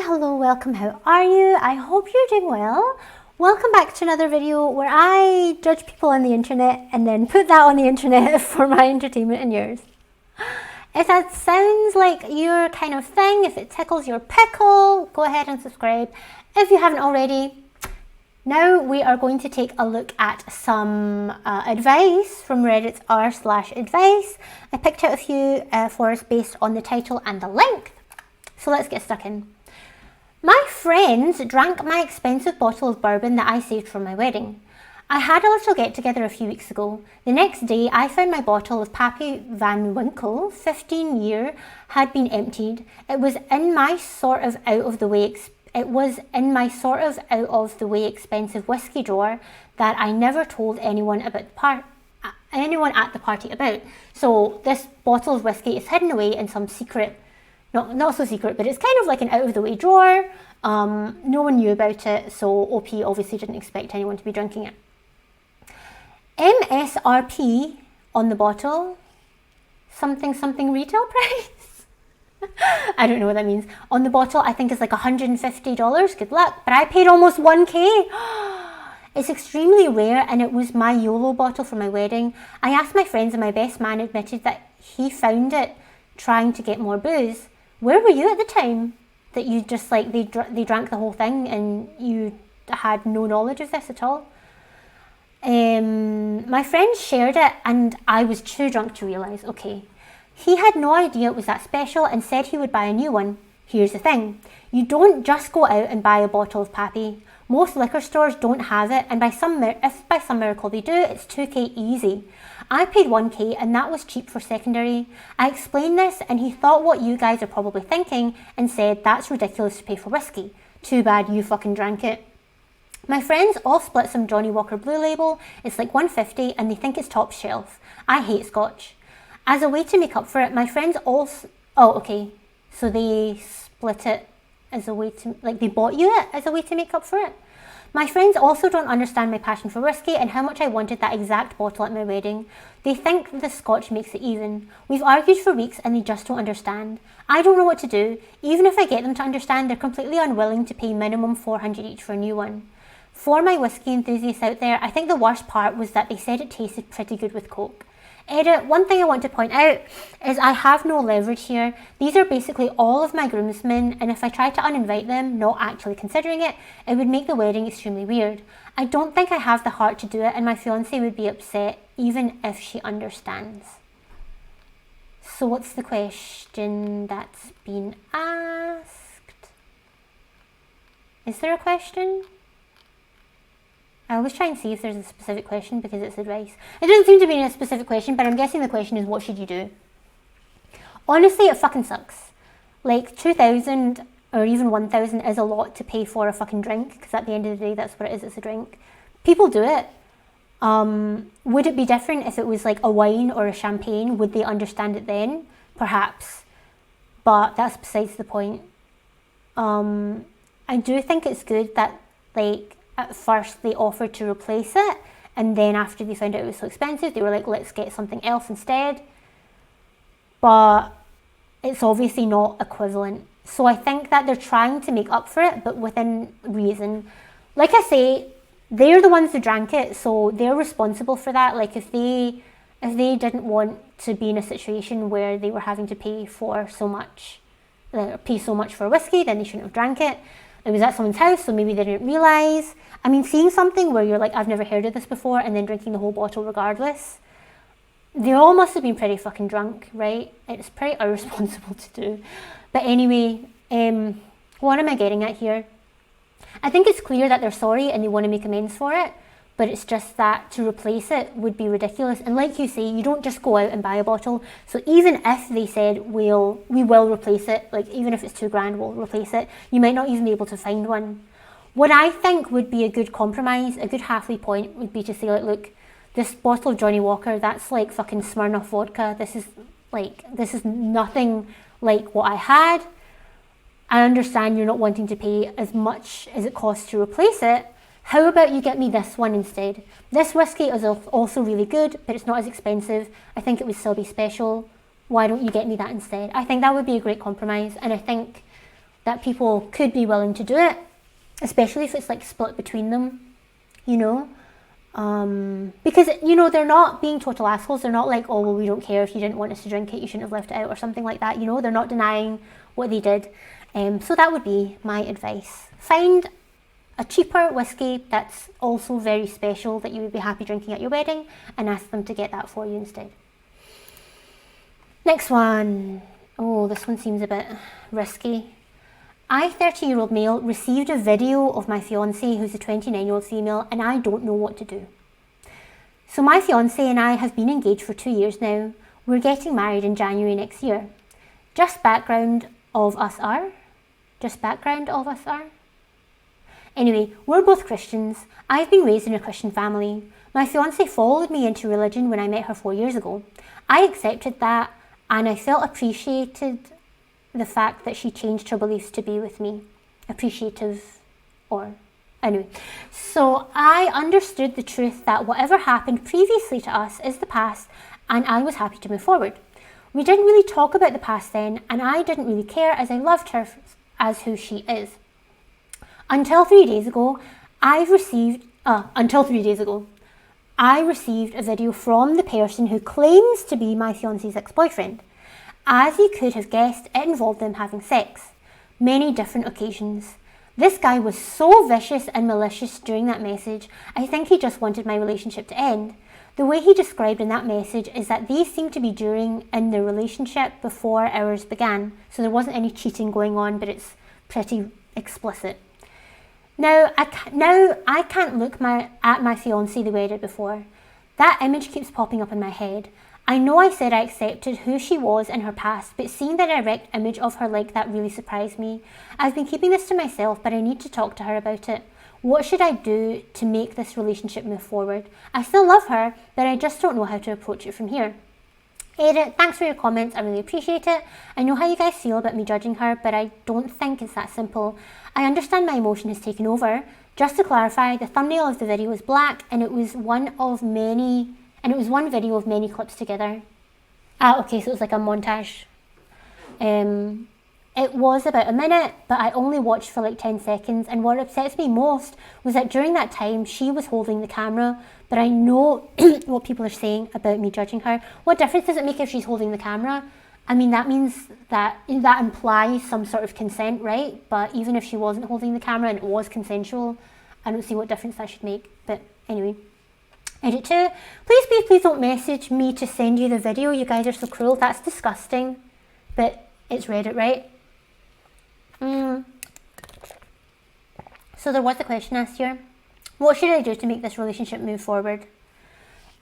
hello, welcome, how are you? I hope you're doing well. Welcome back to another video where I judge people on the internet and then put that on the internet for my entertainment and yours. If that sounds like your kind of thing, if it tickles your pickle, go ahead and subscribe if you haven't already. Now we are going to take a look at some advice from Reddit's r/advice. I picked out a few for us based on the title and the length. So let's get stuck in. My friends drank my expensive bottle of bourbon that I saved for my wedding. I had a little get together a few weeks ago. The next day I found my bottle of Pappy Van Winkle 15 year had been emptied. It was in my sort of out of the way expensive whiskey drawer that I never told anyone at the party about. So this bottle of whiskey is hidden away in some secret, not so secret, but it's kind of like an out of the way drawer. No one knew about it, so OP obviously didn't expect anyone to be drinking it. MSRP on the bottle, something retail price. I don't know what that means. On the bottle, I think it's like $150. Good luck. But I paid almost 1K. It's extremely rare, and it was my YOLO bottle for my wedding. I asked my friends, and my best man admitted that he found it trying to get more booze. Where were you at the time that you just like they drank the whole thing and you had no knowledge of this at all? My friend shared it, and I was too drunk to realise. Okay. He had no idea it was that special and said he would buy a new one. Here's the thing. You don't just go out and buy a bottle of Pappy. Most liquor stores don't have it, and if by some miracle they do, it's 2K easy. I paid 1K and that was cheap for secondary. I explained this and he thought what you guys are probably thinking and said that's ridiculous to pay for whiskey. Too bad you fucking drank it. My friends all split some Johnny Walker Blue Label. It's like $150 and they think it's top shelf. I hate Scotch. As a way to make up for it, my friends also... Oh, okay. So they split it as a way to... Like, they bought you it as a way to make up for it? My friends also don't understand my passion for whiskey and how much I wanted that exact bottle at my wedding. They think the Scotch makes it even. We've argued for weeks and they just don't understand. I don't know what to do. Even if I get them to understand, they're completely unwilling to pay minimum $400 each for a new one. For my whiskey enthusiasts out there, I think the worst part was that they said it tasted pretty good with Coke. Edit, one thing I want to point out is I have no leverage here. These are basically all of my groomsmen, and if I tried to uninvite them, not actually considering it, it would make the wedding extremely weird. I don't think I have the heart to do it, and my fiancé would be upset, even if she understands. So what's the question that's been asked? Is there a question? I always try and see if there's a specific question because it's advice. It doesn't seem to be a specific question, but I'm guessing the question is what should you do? Honestly, it fucking sucks. Like 2,000 or even 1,000 is a lot to pay for a fucking drink because at the end of the day, that's what it is, it's a drink. People do it. Would it be different if it was like a wine or a champagne? Would they understand it then? Perhaps. But that's besides the point. I do think it's good that like at first they offered to replace it, and then after they found out it was so expensive, they were like, let's get something else instead. But it's obviously not equivalent. So I think that they're trying to make up for it, but within reason. Like I say, they're the ones who drank it, so they're responsible for that. Like if they didn't want to be in a situation where they were having to pay so much for whiskey, then they shouldn't have drank it. It was at someone's house, so maybe they didn't realise. I mean, seeing something where you're like, I've never heard of this before, and then drinking the whole bottle regardless, they all must have been pretty fucking drunk, right? It's pretty irresponsible to do. But anyway, what am I getting at here? I think it's clear that they're sorry and they want to make amends for it, but it's just that to replace it would be ridiculous. And like you say, you don't just go out and buy a bottle. So even if they said, we will replace it, like even if it's $2,000, we'll replace it, you might not even be able to find one. What I think would be a good compromise, a good halfway point would be to say like, look, this bottle of Johnny Walker, that's like fucking Smirnoff vodka. This is nothing like what I had. I understand you're not wanting to pay as much as it costs to replace it. How about you get me this one instead? This whiskey is also really good, but it's not as expensive. I think it would still be special. Why don't you get me that instead? I think that would be a great compromise, and I think that people could be willing to do it, especially if it's like split between them, you know. Because, you know, they're not being total assholes. They're not like, oh, well, we don't care if you didn't want us to drink it, you shouldn't have left it out or something like that, you know. They're not denying what they did. So that would be my advice. Find a cheaper whiskey that's also very special that you would be happy drinking at your wedding and ask them to get that for you instead. Next one. Oh, this one seems a bit risky. I, 30-year-old male, received a video of my fiancé, who's a 29-year-old female, and I don't know what to do. So my fiancé and I have been engaged for 2 years now. We're getting married in January next year. Just background of us are. Anyway, we're both Christians. I've been raised in a Christian family. My fiancé followed me into religion when I met her 4 years ago. I accepted that, and I felt appreciated the fact that she changed her beliefs to be with me. Anyway, so I understood the truth that whatever happened previously to us is the past, and I was happy to move forward. We didn't really talk about the past then, and I didn't really care as I loved her as who she is. Until 3 days ago, I received a video from the person who claims to be my fiancé's ex-boyfriend. As you could have guessed, it involved them having sex. Many different occasions. This guy was so vicious and malicious during that message, I think he just wanted my relationship to end. The way he described in that message is that these seemed to be during in the relationship before ours began. So there wasn't any cheating going on, but it's pretty explicit. Now I can't look at my fiancé the way I did before. That image keeps popping up in my head. I know I said I accepted who she was in her past, but seeing the direct image of her like that really surprised me. I've been keeping this to myself, but I need to talk to her about it. What should I do to make this relationship move forward? I still love her, but I just don't know how to approach it from here. Edith, thanks for your comments, I really appreciate it. I know how you guys feel about me judging her, but I don't think it's that simple. I understand my emotion has taken over. Just to clarify, the thumbnail of the video was black, and it was one video of many clips together. Okay, so it was like a montage. It was about a minute, but I only watched for like 10 seconds, and what upsets me most was that during that time she was holding the camera, but I know what people are saying about me judging her. What difference does it make if she's holding the camera? I mean, that means that implies some sort of consent, right? But even if she wasn't holding the camera and it was consensual, I don't see what difference that should make. But anyway. Edit 2, please don't message me to send you the video. You guys are so cruel. That's disgusting. But it's Reddit, right? So there was a question asked here. What should I do to make this relationship move forward?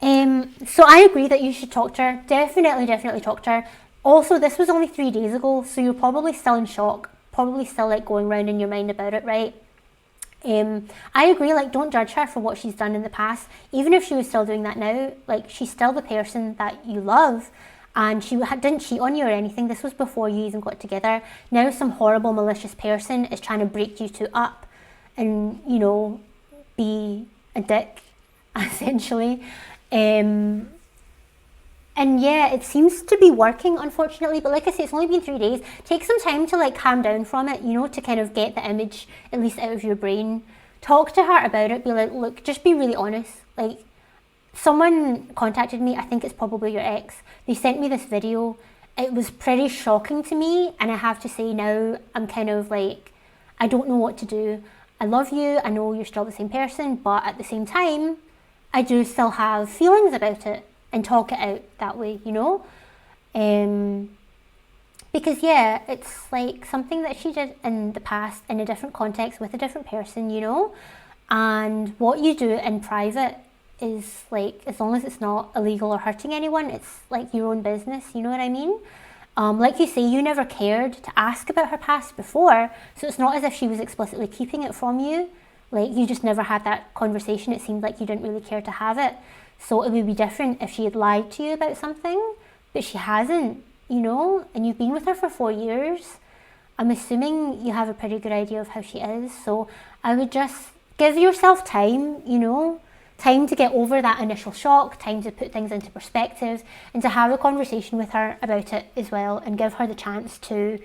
So I agree that you should talk to her. Definitely talk to her. Also, this was only 3 days ago, so you're probably still in shock. Probably still like going round in your mind about it, right? I agree, like, don't judge her for what she's done in the past. Even if she was still doing that now, like, she's still the person that you love, and she didn't cheat on you or anything. This was before you even got together. Now some horrible malicious person is trying to break you two up and, you know, be a dick, essentially. And yeah, it seems to be working, unfortunately, but like I say, it's only been 3 days. Take some time to like calm down from it, you know, to kind of get the image at least out of your brain. Talk to her about it, be like, look, just be really honest. Like, someone contacted me, I think it's probably your ex. They sent me this video. It was pretty shocking to me, and I have to say now, I'm kind of like, I don't know what to do. I love you, I know you're still the same person, but at the same time, I do still have feelings about it. And talk it out that way, you know? Because yeah, it's like something that she did in the past in a different context with a different person, you know? And what you do in private is like, as long as it's not illegal or hurting anyone, it's like your own business, you know what I mean? Like you say, you never cared to ask about her past before, so it's not as if she was explicitly keeping it from you. Like, you just never had that conversation. It seemed like you didn't really care to have it. So it would be different if she had lied to you about something, but she hasn't, you know, and you've been with her for 4 years. I'm assuming you have a pretty good idea of how she is. So I would just give yourself time, you know, time to get over that initial shock, time to put things into perspective, and to have a conversation with her about it as well, and give her the chance to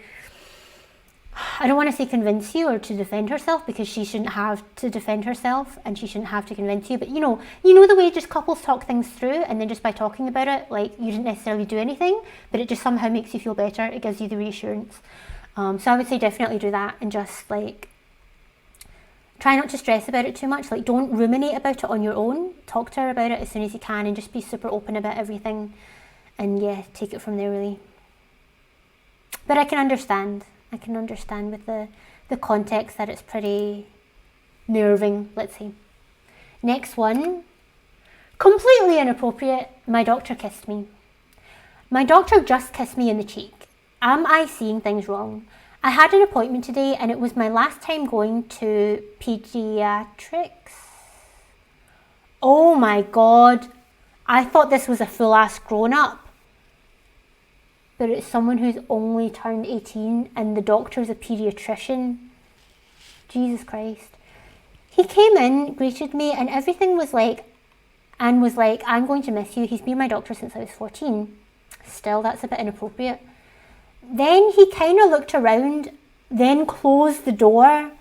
I don't want to say convince you or to defend herself, because she shouldn't have to defend herself and she shouldn't have to convince you. But you know the way just couples talk things through, and then just by talking about it, like, you didn't necessarily do anything, but it just somehow makes you feel better. It gives you the reassurance. So I would say definitely do that, and just like try not to stress about it too much. Like, don't ruminate about it on your own. Talk to her about it as soon as you can, and just be super open about everything. And yeah, take it from there really. But I can understand with the context that it's pretty nerving, let's say. Next one, completely inappropriate. My doctor kissed me. My doctor just kissed me in the cheek. Am I seeing things wrong? I had an appointment today and it was my last time going to pediatrics. Oh my God. I thought this was a full ass grown up. But it's someone who's only turned 18 and the doctor's a paediatrician. Jesus Christ. He came in, greeted me, and everything was like, I'm going to miss you. He's been my doctor since I was 14. Still, that's a bit inappropriate. Then he kind of looked around, then closed the door,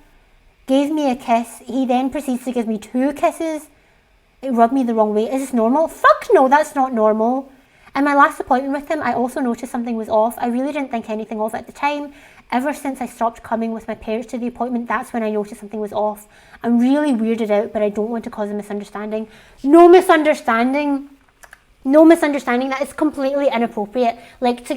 gave me a kiss. He then proceeds to give me 2 kisses. It rubbed me the wrong way. Is this normal? Fuck no, that's not normal. And my last appointment with him, I also noticed something was off. I really didn't think anything of it at the time. Ever since I stopped coming with my parents to the appointment, that's when I noticed something was off. I'm really weirded out, but I don't want to cause a misunderstanding. No misunderstanding. That is completely inappropriate. Like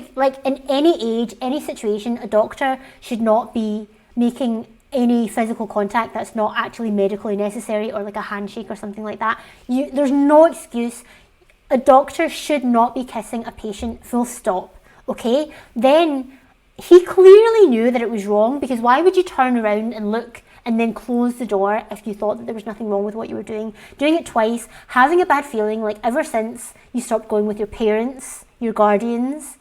in any age, any situation, a doctor should not be making any physical contact that's not actually medically necessary, or like a handshake or something like that. There's no excuse. A doctor should not be kissing a patient, full stop, okay? Then he clearly knew that it was wrong, because why would you turn around and look and then close the door if you thought that there was nothing wrong with what you were doing? Doing it twice, having a bad feeling, like ever since you stopped going with your parents, your guardians,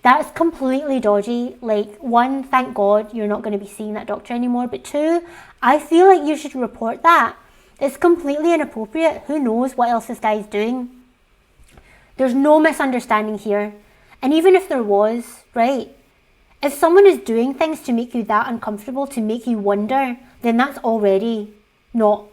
that's completely dodgy. Like, 1, thank God you're not going to be seeing that doctor anymore, but 2, I feel like you should report that. It's completely inappropriate. Who knows what else this guy's doing? There's no misunderstanding here. And even if there was, right, if someone is doing things to make you that uncomfortable, to make you wonder, then that's already not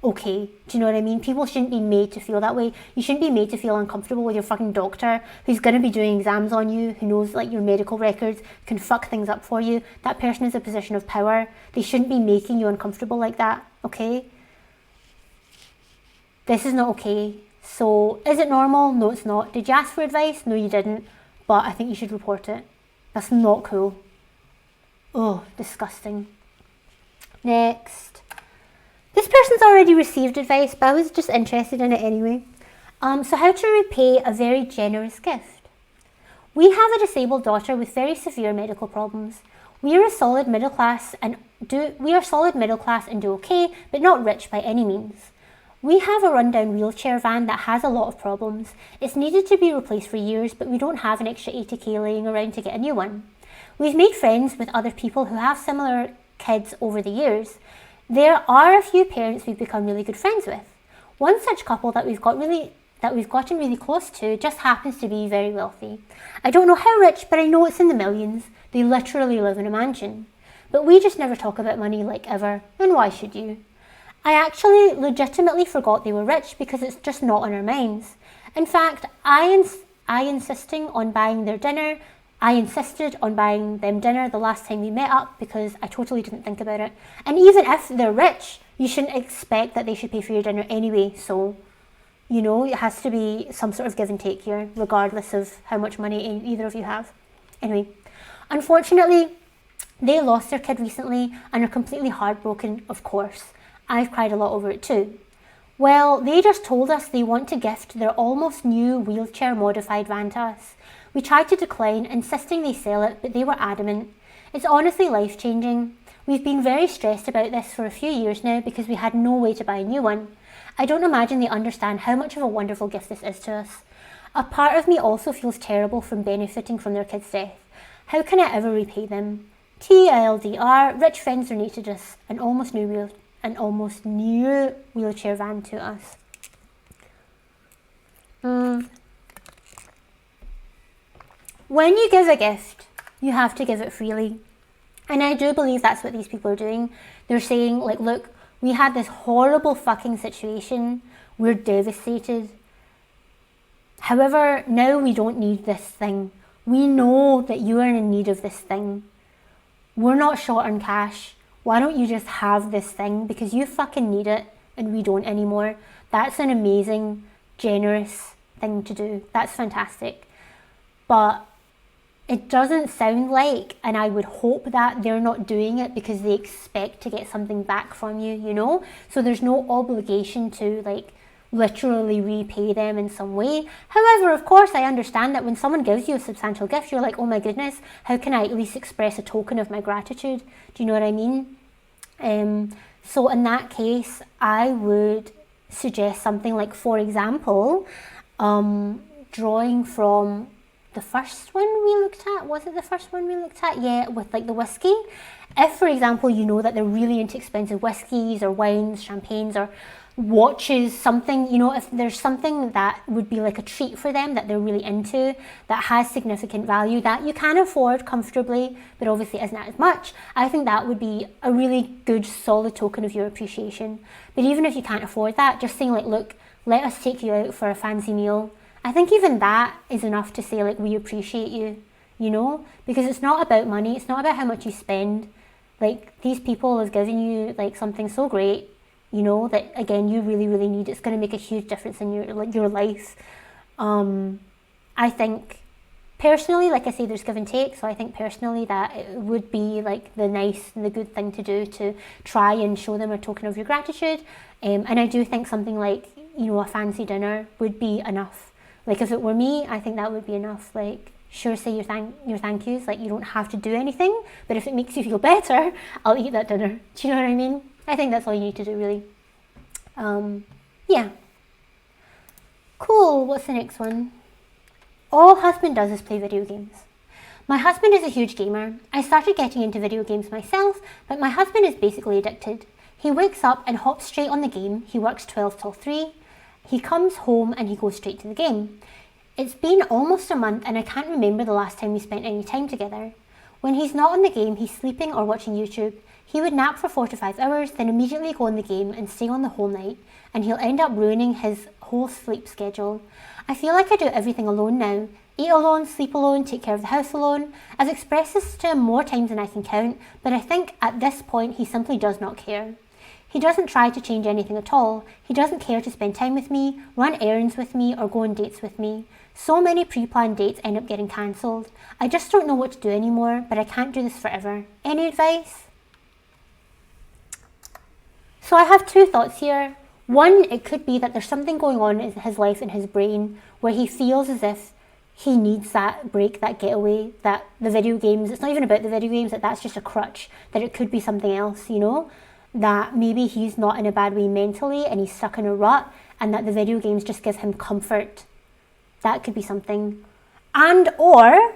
okay. Do you know what I mean? People shouldn't be made to feel that way. You shouldn't be made to feel uncomfortable with your fucking doctor who's going to be doing exams on you, who knows like your medical records, can fuck things up for you. That person is a position of power. They shouldn't be making you uncomfortable like that, okay? This is not okay. So, is it normal? No, it's not. Did you ask for advice? No, you didn't. But I think you should report it. That's not cool. Oh, disgusting. Next. This person's already received advice, but I was just interested in it anyway. So how to repay a very generous gift. We have a disabled daughter with very severe medical problems. We are solid middle class and do okay, but not rich by any means. We have a rundown wheelchair van that has a lot of problems. It's needed to be replaced for years, but we don't have an extra 80k laying around to get a new one. We've made friends with other people who have similar kids over the years. There are a few parents we've become really good friends with. One such couple that we've gotten really close to just happens to be very wealthy. I don't know how rich, but I know it's in the millions. They literally live in a mansion. But we just never talk about money, like, ever. And why should you? I actually legitimately forgot they were rich because it's just not on our minds. In fact, I insisted on buying them dinner the last time we met up because I totally didn't think about it. And even if they're rich, you shouldn't expect that they should pay for your dinner anyway. So, you know, it has to be some sort of give and take here, regardless of how much money either of you have. Anyway, unfortunately, they lost their kid recently and are completely heartbroken, of course. I've cried a lot over it too. Well, they just told us they want to gift their almost new wheelchair modified van to us. We tried to decline, insisting they sell it, but they were adamant. It's honestly life-changing. We've been very stressed about this for a few years now because we had no way to buy a new one. I don't imagine they understand how much of a wonderful gift this is to us. A part of me also feels terrible from benefiting from their kid's death. How can I ever repay them? TLDR, rich friends donated us an almost new wheelchair van to us. When you give a gift, you have to give it freely. And I do believe that's what these people are doing. They're saying, like, look, we had this horrible fucking situation. We're devastated. However, now we don't need this thing. We know that you are in need of this thing. We're not short on cash. Why don't you just have this thing? Because you fucking need it and we don't anymore. That's an amazing, generous thing to do. That's fantastic. But it doesn't sound like, and I would hope that they're not doing it because they expect to get something back from you, you know? So there's no obligation to, like, literally repay them in some way. However, of course, I understand that when someone gives you a substantial gift, you're like, oh my goodness, how can I at least express a token of my gratitude? Do you know what I mean? So in that case, I would suggest something like, for example, drawing from the first one we looked at. Was it the first one we looked at? Yeah, with like the whiskey. If, for example, you know that they're really into expensive whiskies or wines, champagnes, or watches, something, you know, if there's something that would be like a treat for them that they're really into, that has significant value, that you can afford comfortably, but obviously isn't as much, I think that would be a really good, solid token of your appreciation. But even if you can't afford that, just saying like, look, let us take you out for a fancy meal. I think even that is enough to say, like, we appreciate you, you know? Because it's not about money. It's not about how much you spend. Like, these people have given you, like, something so great, you know, that, again, you really, really need. It's going to make a huge difference in your life. I think, personally, like I say, there's give and take. So I think, personally, that it would be, like, the nice and the good thing to do to try and show them a token of your gratitude. And I do think something like, you know, a fancy dinner would be enough. Like, if it were me, I think that would be enough. Like, sure, say your thank yous. Like, you don't have to do anything, but if it makes you feel better, I'll eat that dinner. Do you know what I mean? I think that's all you need to do, really. Yeah. Cool. What's the next one? All husband does is play video games. My husband is a huge gamer. I started getting into video games myself, but my husband is basically addicted. He wakes up and hops straight on the game. He works 12 till 3. He comes home and he goes straight to the game. It's been almost a month and I can't remember the last time we spent any time together. When he's not on the game, he's sleeping or watching YouTube. He would nap for 4 to 5 hours, then immediately go on the game and stay on the whole night, and he'll end up ruining his whole sleep schedule. I feel like I do everything alone now. Eat alone, sleep alone, take care of the house alone. I've expressed this to him more times than I can count, but I think at this point he simply does not care. He doesn't try to change anything at all. He doesn't care to spend time with me, run errands with me, or go on dates with me. So many pre-planned dates end up getting cancelled. I just don't know what to do anymore, but I can't do this forever. Any advice? So I have 2 thoughts here. One, it could be that there's something going on in his life, in his brain, where he feels as if he needs that break, that getaway, that the video games, it's not even about the video games, that that's just a crutch, that it could be something else, you know? That maybe he's not in a bad way mentally and he's stuck in a rut, and that the video games just give him comfort. That could be something. And or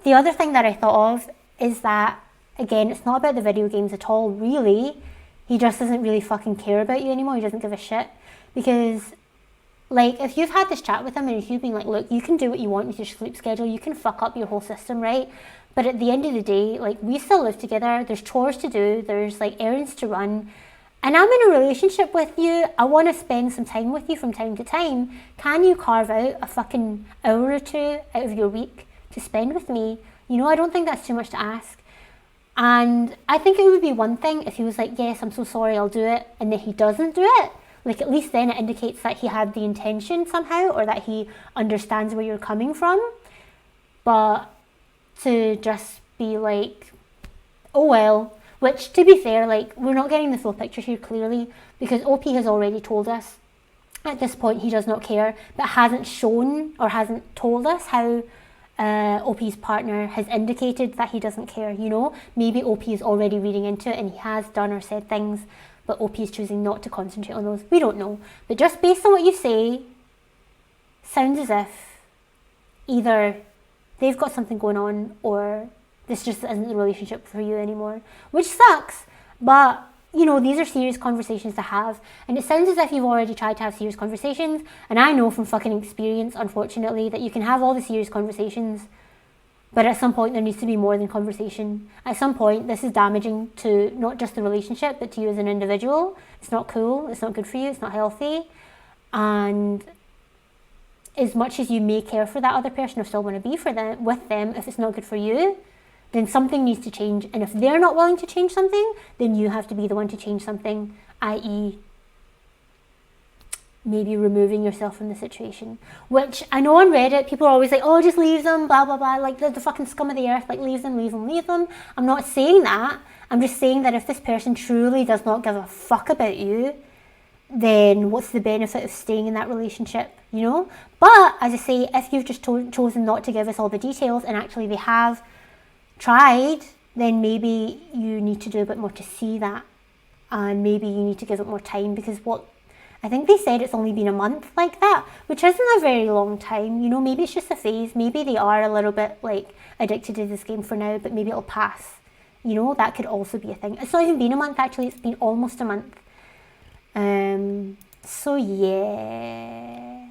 the other thing that I thought of is that, again, it's not about the video games at all, really. He just doesn't really fucking care about you anymore. He doesn't give a shit. Because, like, if you've had this chat with him and if you've been like, look, you can do what you want with your sleep schedule, you can fuck up your whole system, right? But at the end of the day, like, we still live together. There's chores to do. There's, like, errands to run. And I'm in a relationship with you. I want to spend some time with you from time to time. Can you carve out a fucking hour or 2 out of your week to spend with me? You know, I don't think that's too much to ask. And I think it would be one thing if he was like, yes, I'm so sorry, I'll do it. And then he doesn't do it. Like, at least then it indicates that he had the intention somehow, or that he understands where you're coming from. But to just be like, oh well, which, to be fair, like, we're not getting the full picture here clearly, because OP has already told us at this point he does not care, but hasn't shown or hasn't told us how OP's partner has indicated that he doesn't care, you know? Maybe OP is already reading into it and he has done or said things, but OP is choosing not to concentrate on those. We don't know. But just based on what you say, sounds as if either they've got something going on or this just isn't the relationship for you anymore, which sucks. But, you know, these are serious conversations to have. And it sounds as if you've already tried to have serious conversations. And I know from fucking experience, unfortunately, that you can have all the serious conversations But at some point, there needs to be more than conversation. At some point, this is damaging to not just the relationship, but to you as an individual. It's not cool. It's not good for you. It's not healthy. And as much as you may care for that other person or still want to be with them, if it's not good for you, then something needs to change. And if they're not willing to change something, then you have to be the one to change something, i.e., maybe removing yourself from the situation. Which I know on Reddit, people are always like, oh, just leave them, blah, blah, blah, like the fucking scum of the earth, like leave them, leave them, leave them. I'm not saying that. I'm just saying that if this person truly does not give a fuck about you, then what's the benefit of staying in that relationship, you know? But as I say, if you've just chosen not to give us all the details and actually they have tried, then maybe you need to do a bit more to see that. And maybe you need to give it more time, because I think they said it's only been a month like that, which isn't a very long time. You know, maybe it's just a phase. Maybe they are a little bit like addicted to this game for now, but maybe it'll pass. You know, that could also be a thing. It's not even been a month, actually. It's been almost a month. So yeah.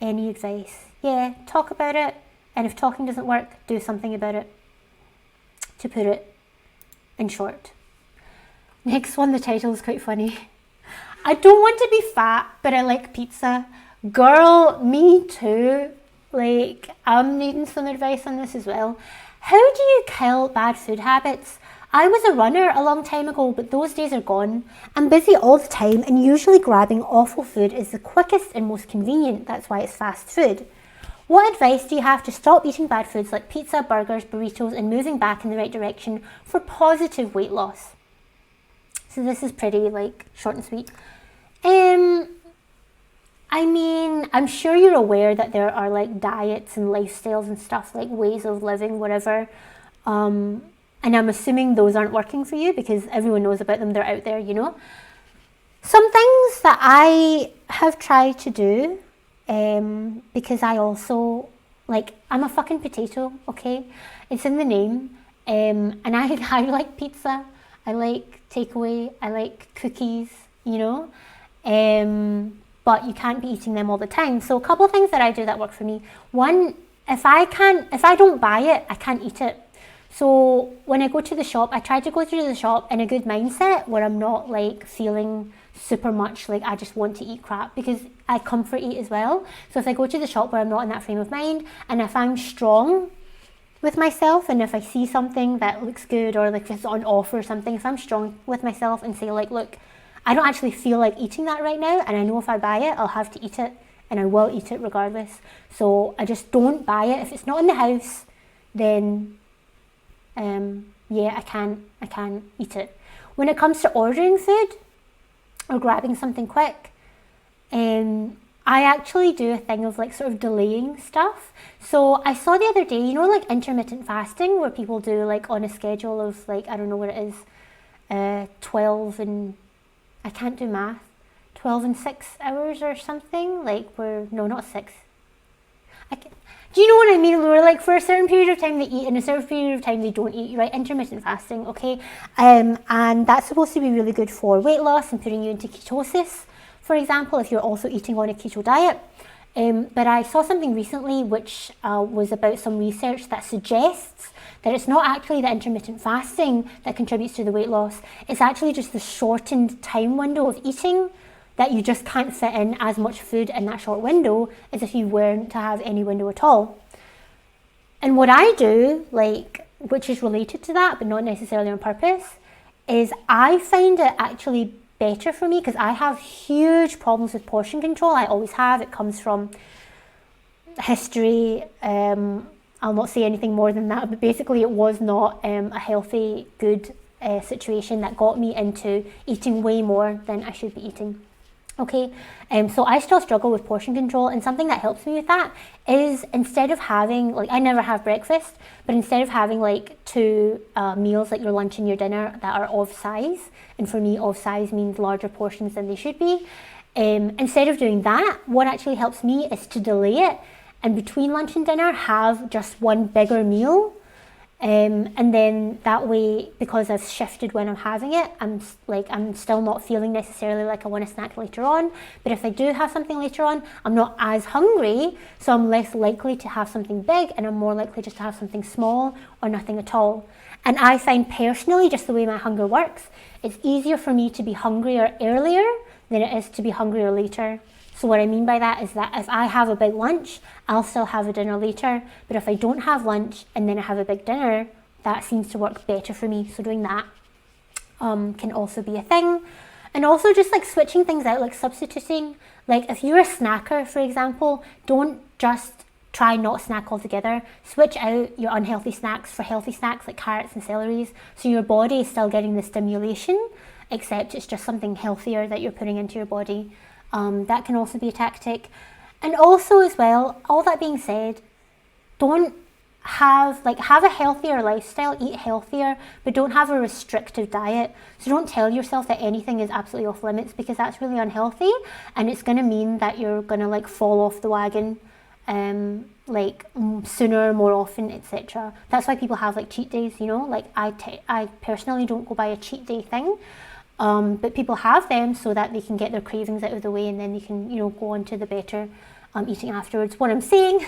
Any advice? Yeah, talk about it. And if talking doesn't work, do something about it. To put it in short. Next one, the title is quite funny. I don't want to be fat, but I like pizza. Girl, me too. Like, I'm needing some advice on this as well. How do you kill bad food habits? I was a runner a long time ago, but those days are gone. I'm busy all the time, and usually grabbing awful food is the quickest and most convenient. That's why it's fast food. What advice do you have to stop eating bad foods like pizza, burgers, burritos, and moving back in the right direction for positive weight loss? So this is pretty like short and sweet. I mean, I'm sure you're aware that there are like diets and lifestyles and stuff, like ways of living, whatever. And I'm assuming those aren't working for you because everyone knows about them. They're out there, you know. Some things that I have tried to do, because I also, like, I'm a fucking potato, okay? It's in the name. And I like pizza. I like takeaway. I like cookies, you know. But you can't be eating them all the time. So a couple of things that I do that work for me. One, if I don't buy it, I can't eat it. So when I go to the shop, I try to go through the shop in a good mindset where I'm not like feeling super much like I just want to eat crap, because I comfort eat as well. So if I go to the shop where I'm not in that frame of mind, and if I'm strong with myself, and if I see something that looks good, or like if it's on offer or something, if I'm strong with myself and say like, look, I don't actually feel like eating that right now, and I know if I buy it, I'll have to eat it, and I will eat it regardless. So I just don't buy it. If it's not in the house, then yeah, I can't eat it. When it comes to ordering food or grabbing something quick, I actually do a thing of like sort of delaying stuff. So I saw the other day, you know, like intermittent fasting, where people do like on a schedule of like, I don't know what it is, 12 and, I can't do math, 12 and 6 hours or something, like no, not 6. Do you know what I mean? Where like for a certain period of time they eat and a certain period of time they don't eat, right? Intermittent fasting, okay? And that's supposed to be really good for weight loss and putting you into ketosis, for example, if you're also eating on a keto diet. But I saw something recently which was about some research that suggests that it's not actually the intermittent fasting that contributes to the weight loss. It's actually just the shortened time window of eating, that you just can't fit in as much food in that short window as if you weren't to have any window at all. And what I do, like, which is related to that, but not necessarily on purpose, is I find it actually better for me, because I have huge problems with portion control. I always have. It comes from history. I'll not say anything more than that, but basically it was not a healthy, good situation that got me into eating way more than I should be eating. Okay, so I still struggle with portion control, and something that helps me with that is, instead of having, like, I never have breakfast, but instead of having like 2 meals, like your lunch and your dinner, that are of size, and for me of size means larger portions than they should be, instead of doing that, what actually helps me is to delay it, and between lunch and dinner have just one bigger meal. And then that way, because I've shifted when I'm having it, I'm still not feeling necessarily like I want a snack later on. But if I do have something later on, I'm not as hungry, so I'm less likely to have something big, and I'm more likely just to have something small or nothing at all. And I find personally, just the way my hunger works, it's easier for me to be hungrier earlier than it is to be hungrier later. So what I mean by that is that if I have a big lunch, I'll still have a dinner later. But if I don't have lunch and then I have a big dinner, that seems to work better for me. So doing that can also be a thing. And also just like switching things out, like substituting. Like if you're a snacker, for example, don't just try not snack altogether. Switch out your unhealthy snacks for healthy snacks like carrots and celeries. So your body is still getting the stimulation, except it's just something healthier that you're putting into your body. That can also be a tactic. And also as well, all that being said, don't have a healthier lifestyle, eat healthier, but don't have a restrictive diet. So don't tell yourself that anything is absolutely off limits, because that's really unhealthy, and it's going to mean that you're going to like fall off the wagon sooner, more often, etc. That's why people have like cheat days, you know, like I personally don't go by a cheat day thing. But people have them so that they can get their cravings out of the way, and then they can, you know, go on to the better eating afterwards. What I'm saying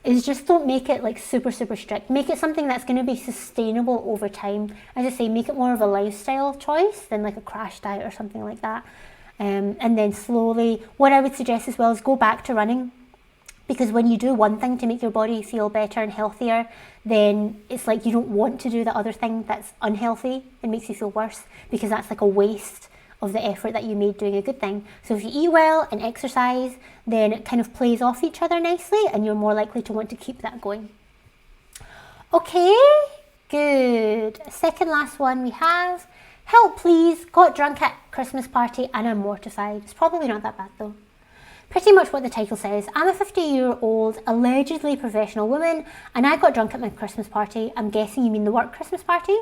is just don't make it like super strict. Make it something that's going to be sustainable over time. As I say, make it more of a lifestyle choice than like a crash diet or something like that. And then slowly, what I would suggest as well is go back to running. Because when you do one thing to make your body feel better and healthier, then it's like you don't want to do the other thing that's unhealthy and makes you feel worse, because that's like a waste of the effort that you made doing a good thing. So if you eat well and exercise, then it kind of plays off each other nicely, and you're more likely to want to keep that going. Okay, good. Second last one we have, help please, got drunk at Christmas party and I'm mortified. It's probably not that bad though. Pretty much what the title says. I'm a 50-year-old, allegedly professional woman, and I got drunk at my Christmas party. I'm guessing you mean the work Christmas party?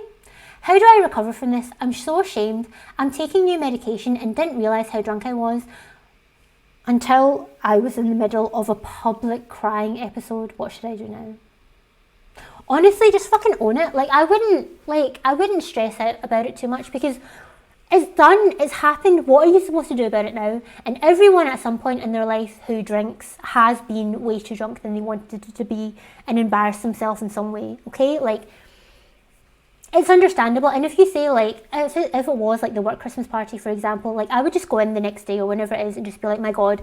How do I recover from this? I'm so ashamed. I'm taking new medication and didn't realise how drunk I was until I was in the middle of a public crying episode. What should I do now? Honestly, just fucking own it. I wouldn't stress out about it too much, because it's done, it's happened. What are you supposed to do about it now? And everyone at some point in their life who drinks has been way too drunk than they wanted to be and embarrassed themselves in some way, okay? It's understandable. And if you say, if it was the work Christmas party, for example, I would just go in the next day or whenever it is and just be like, my God,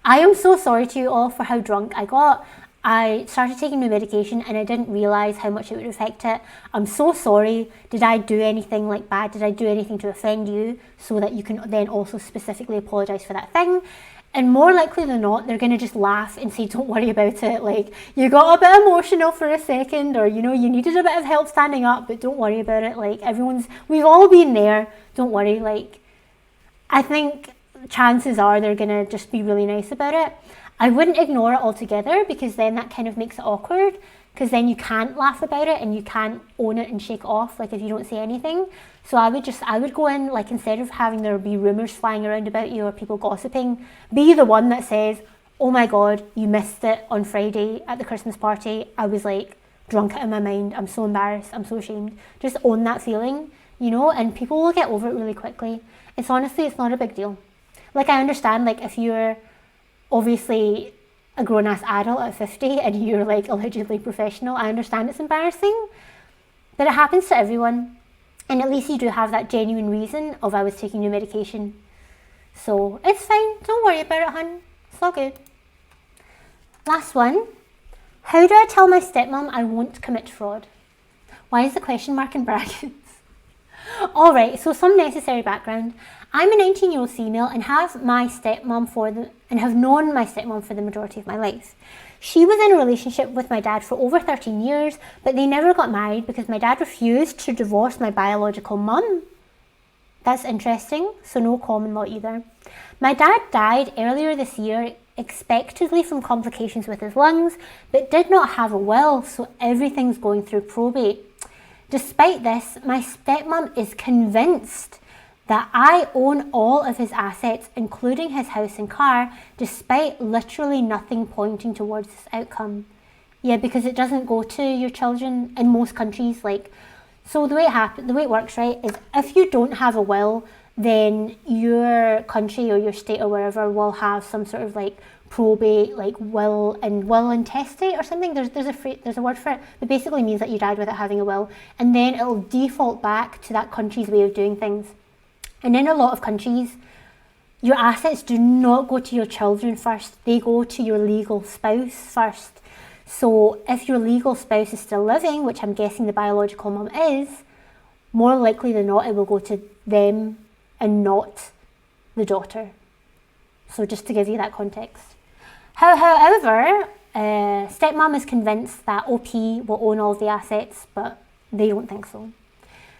I am so sorry to you all for how drunk I got. I started taking new medication and I didn't realise how much it would affect it. I'm so sorry. Did I do anything bad? Did I do anything to offend you? So that you can then also specifically apologise for that thing. And more likely than not, they're going to just laugh and say, don't worry about it. You got a bit emotional for a second, or, you needed a bit of help standing up, but don't worry about it. We've all been there. Don't worry. I think chances are they're going to just be really nice about it. I wouldn't ignore it altogether, because then that kind of makes it awkward, because then you can't laugh about it and you can't own it and shake it off if you don't say anything. So I would go in, instead of having there be rumours flying around about you or people gossiping, be the one that says, oh my God, you missed it on Friday at the Christmas party. I was drunk out of my mind. I'm so embarrassed. I'm so ashamed. Just own that feeling, and people will get over it really quickly. It's not a big deal. I understand, if you're obviously a grown-ass adult at 50 and you're allegedly professional, I understand it's embarrassing, but it happens to everyone, and at least you do have that genuine reason of I was taking new medication. So it's fine, don't worry about it, hun. It's all good. Last one. How do I tell my stepmom I won't commit fraud? Why is the question mark in brackets? Alright, so some necessary background. I'm a 19-year-old female and have known my stepmom for the majority of my life. She was in a relationship with my dad for over 13 years, but they never got married because my dad refused to divorce my biological mum. That's interesting, so no common law either. My dad died earlier this year, expectedly from complications with his lungs, but did not have a will, so everything's going through probate. Despite this, my stepmom is convinced that I own all of his assets, including his house and car, despite literally nothing pointing towards this outcome. Yeah, because it doesn't go to your children in most countries. Like, so the way it works, right, is if you don't have a will, then your country or your state or wherever will have some sort of like probate, like will and testate or something. There's a word for it. It basically means that you died without having a will, and then it'll default back to that country's way of doing things. And in a lot of countries, your assets do not go to your children first. They go to your legal spouse first. So if your legal spouse is still living, which I'm guessing the biological mum is, more likely than not it will go to them and not the daughter. So just to give you that context. However, stepmom is convinced that OP will own all of the assets, but they don't think so.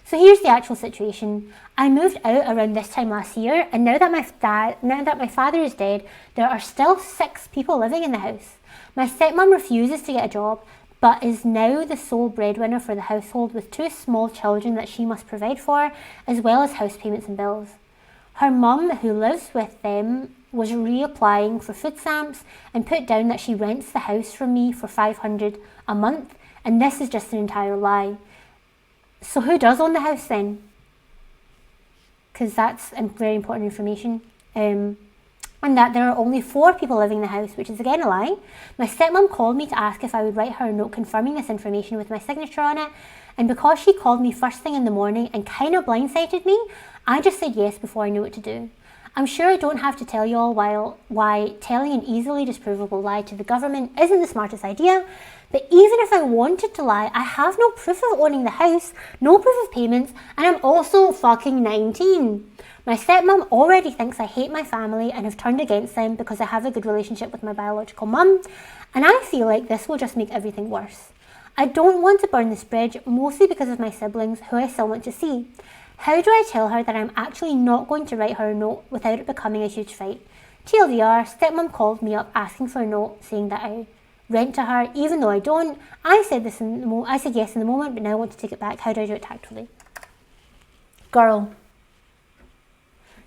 So here's the actual situation. I moved out around this time last year, and now that my father is dead, there are still 6 people living in the house. My stepmom refuses to get a job, but is now the sole breadwinner for the household with 2 small children that she must provide for, as well as house payments and bills. Her mum, who lives with them, was reapplying for food stamps and put down that she rents the house from me for $500 a month, and this is just an entire lie. So who does own the house then? Because that's very important information. And that there are only 4 people living in the house, which is again a lie. My stepmom called me to ask if I would write her a note confirming this information with my signature on it, and because she called me first thing in the morning and kind of blindsided me, I just said yes before I knew what to do. I'm sure I don't have to tell you all why telling an easily disprovable lie to the government isn't the smartest idea, but even if I wanted to lie, I have no proof of owning the house, no proof of payments, and I'm also fucking 19. My stepmom already thinks I hate my family and have turned against them because I have a good relationship with my biological mum, and I feel like this will just make everything worse. I don't want to burn this bridge, mostly because of my siblings, who I still want to see. How do I tell her that I'm actually not going to write her a note without it becoming a huge fight? TLDR, stepmom called me up asking for a note saying that I rent to her, even though I don't. I said yes in the moment, but now I want to take it back. How do I do it tactfully? Girl.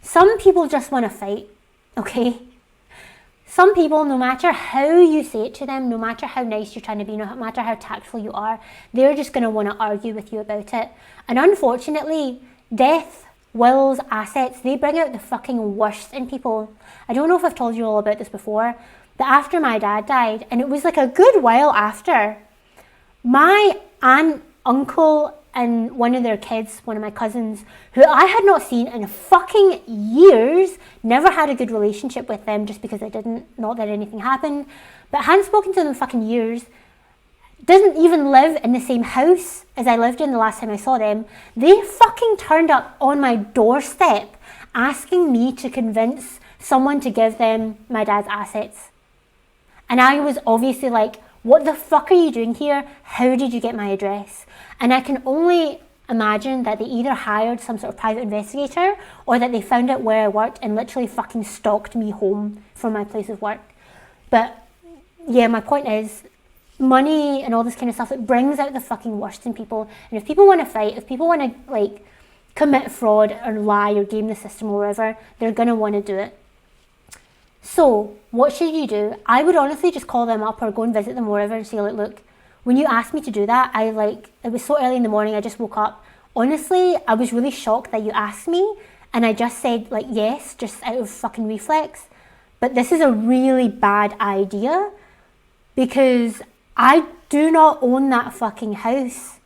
Some people just want to fight, okay? Some people, no matter how you say it to them, no matter how nice you're trying to be, no matter how tactful you are, they're just going to want to argue with you about it. And unfortunately, death, wills, assets, they bring out the fucking worst in people. I don't know if I've told you all about this before, but after my dad died, and it was like a good while after, my aunt, uncle, and one of their kids, one of my cousins, who I had not seen in fucking years, never had a good relationship with them just because I didn't, not that anything happened, but hadn't spoken to them in fucking years, didn't even live in the same house as I lived in the last time I saw them. They fucking turned up on my doorstep asking me to convince someone to give them my dad's assets. And I was obviously like, what the fuck are you doing here? How did you get my address? And I can only imagine that they either hired some sort of private investigator or that they found out where I worked and literally fucking stalked me home from my place of work. But yeah, my point is, money and all this kind of stuff, it brings out the fucking worst in people. And if people want to fight, if people want to like commit fraud or lie or game the system or whatever, they're going to want to do it. So what should you do? I would honestly just call them up or go and visit them wherever and say, like, look, when you asked me to do that, it was so early in the morning, I just woke up. Honestly, I was really shocked that you asked me, and I just said, like, yes, just out of fucking reflex. But this is a really bad idea because I do not own that fucking house.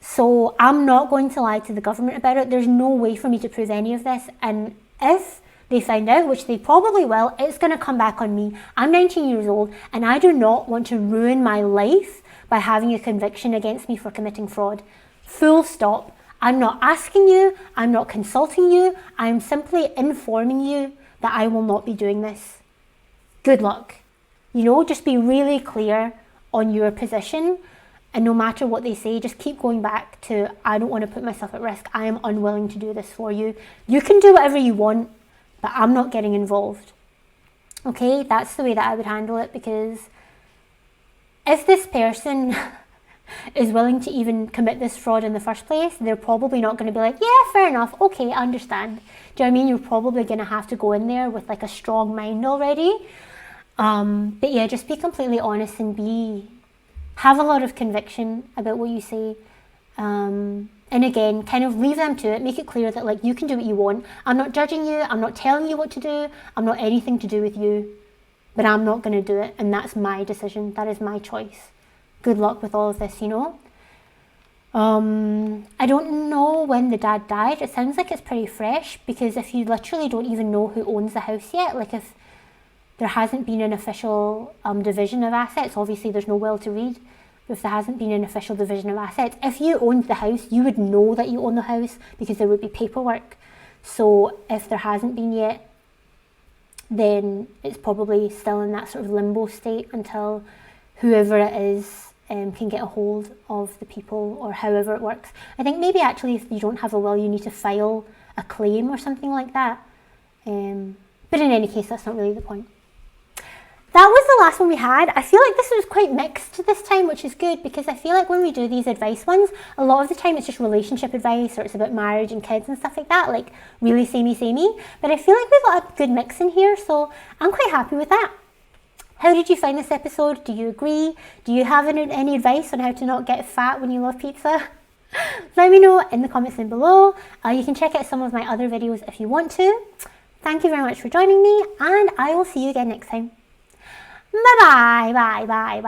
So I'm not going to lie to the government about it. There's no way for me to prove any of this. And if they find out, which they probably will, it's going to come back on me. I'm 19 years old and I do not want to ruin my life by having a conviction against me for committing fraud. Full stop. I'm not asking you, I'm not consulting you, I'm simply informing you that I will not be doing this. Good luck. You know, just be really clear on your position, and no matter what they say, just keep going back to, I don't want to put myself at risk, I am unwilling to do this for you. You can do whatever you want, but I'm not getting involved. Okay, that's the way that I would handle it, because if this person is willing to even commit this fraud in the first place, they're probably not going to be like, yeah, fair enough, okay, I understand. Do you know what I mean? You're probably going to have to go in there with like a strong mind already. But yeah, just be completely honest and have a lot of conviction about what you say. And again, kind of leave them to it. Make it clear that like you can do what you want. I'm not judging you. I'm not telling you what to do. I'm not anything to do with you. But I'm not going to do it. And that's my decision. That is my choice. Good luck with all of this, you know. I don't know when the dad died. It sounds like it's pretty fresh, because if you literally don't even know who owns the house yet, like if there hasn't been an official division of assets, obviously there's no will to read. If there hasn't been an official division of assets, if you owned the house, you would know that you own the house because there would be paperwork. So if there hasn't been yet, then it's probably still in that sort of limbo state until whoever it is can get a hold of the people, or however it works. I think maybe actually if you don't have a will, you need to file a claim or something like that. But in any case, that's not really the point. That was the last one we had. I feel like this was quite mixed this time, which is good, because I feel like when we do these advice ones, a lot of the time it's just relationship advice, or it's about marriage and kids and stuff like that, like really samey. But I feel like we've got a good mix in here, so I'm quite happy with that. How did you find this episode? Do you agree? Do you have any advice on how to not get fat when you love pizza? Let me know in the comments down below. You can check out some of my other videos if you want to. Thank you very much for joining me, and I will see you again next time. Bye bye.